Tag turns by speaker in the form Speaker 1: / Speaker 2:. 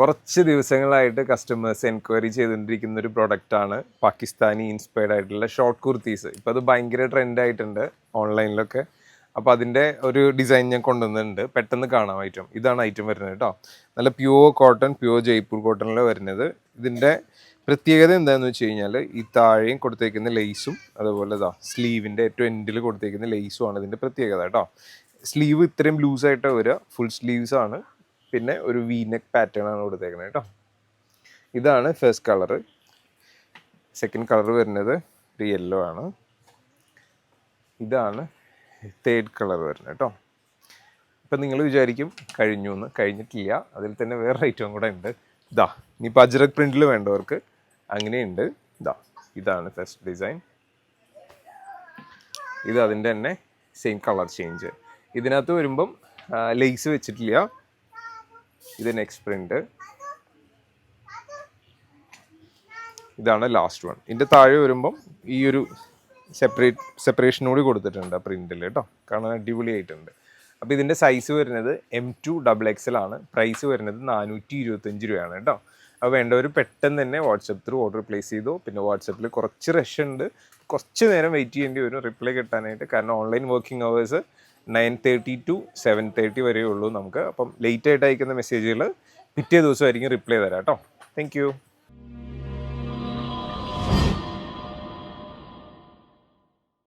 Speaker 1: കുറച്ച് ദിവസങ്ങളായിട്ട് customers enquiry ചെയ്തുകൊണ്ടിരിക്കുന്ന ഒരു പ്രൊഡക്റ്റാണ് പാകിസ്ഥാനി ഇൻസ്പയർഡ് ആയിട്ടുള്ള ഷോർട്ട് കുർത്തീസ്. ഇപ്പോൾ അത് ഭയങ്കര ട്രെൻഡായിട്ടുണ്ട് ഓൺലൈനിലൊക്കെ. അപ്പോൾ അതിൻ്റെ ഒരു ഡിസൈൻ ഞാൻ കൊണ്ടുവന്നിട്ടുണ്ട്, പെട്ടെന്ന് കാണാം ഐറ്റം. ഇതാണ് ഐറ്റം വരുന്നത് കേട്ടോ. നല്ല പ്യുവർ കോട്ടൺ, പ്യുവർ ജയ്പൂർ കോട്ടണിലാണ് വരുന്നത്. ഇതിൻ്റെ പ്രത്യേകത എന്താണെന്ന് വെച്ച് കഴിഞ്ഞാൽ ഈ താഴെയും കൊടുത്തേക്കുന്ന ലേസും അതുപോലെ സ്ലീവിൻ്റെ ഏറ്റവും എൻഡിൽ കൊടുത്തേക്കുന്ന ലേസുമാണ് ഇതിൻ്റെ പ്രത്യേകത കേട്ടോ. സ്ലീവ് ഇത്രയും ലൂസായിട്ട് വരിക, ഫുൾ സ്ലീവ്സ് ആണ്. പിന്നെ ഒരു വി നെക്ക് പാറ്റേൺ ആണ് കൊടുത്തേക്കുന്നത് കേട്ടോ. ഇതാണ് ഫസ്റ്റ് കളറ്. സെക്കൻഡ് കളർ വരുന്നത് ഒരു യെല്ലോ ആണ്. ഇതാണ് തേർഡ് കളർ വരുന്നത് കേട്ടോ. ഇപ്പം നിങ്ങൾ വിചാരിക്കും കഴിഞ്ഞു എന്ന്. കഴിഞ്ഞിട്ടില്ല, അതിൽ തന്നെ വേറെ ഐറ്റം കൂടെ ഉണ്ട്. ഇനിയിപ്പോൾ അജ്രക് പ്രിന്റിൽ വേണ്ടവർക്ക് അങ്ങനെയുണ്ട്. ഇതാണ് ഫസ്റ്റ് ഡിസൈൻ. ഇത് അതിൻ്റെ തന്നെ സെയിം കളർ ചേഞ്ച്. ഇതിനകത്ത് വരുമ്പം ലേസ് വെച്ചിട്ടില്ല. ഇത് നെക്സ്റ്റ് പ്രിന്റ്. ഇതാണ് ലാസ്റ്റ് വൺ. ഇതിൻ്റെ താഴെ വരുമ്പം ഈ ഒരു സെപ്പറേഷൻ കൂടി കൊടുത്തിട്ടുണ്ട് ആ പ്രിന്റിൽ കേട്ടോ. കാണാൻ അടിപൊളിയായിട്ടുണ്ട്. അപ്പോൾ ഇതിൻ്റെ സൈസ് വരുന്നത് M2 XXL ആണ്. പ്രൈസ് വരുന്നത് 425 രൂപയാണ് കേട്ടോ. അപ്പോൾ വേണ്ടവർ പെട്ടെന്ന് തന്നെ വാട്സപ്പ് ത്രൂ ഓർഡർ പ്ലേസ് ചെയ്തു. പിന്നെ വാട്സപ്പിൽ കുറച്ച് റഷ് ഉണ്ട്, കുറച്ച് നേരം വെയിറ്റ് ചെയ്യേണ്ടി വരും റിപ്ലൈ കിട്ടാനായിട്ട്. കാരണം ഓൺലൈൻ വർക്കിംഗ് അവേഴ്സ് 9:30 to 7:30 വരെ ഉള്ളൂ നമുക്ക്. അപ്പം ലേറ്റ് ആയിട്ട് അയക്കുന്ന മെസ്സേജുകൾ പിറ്റേ ദിവസമായിരിക്കും റിപ്ലൈ തരാം കേട്ടോ. Thank you.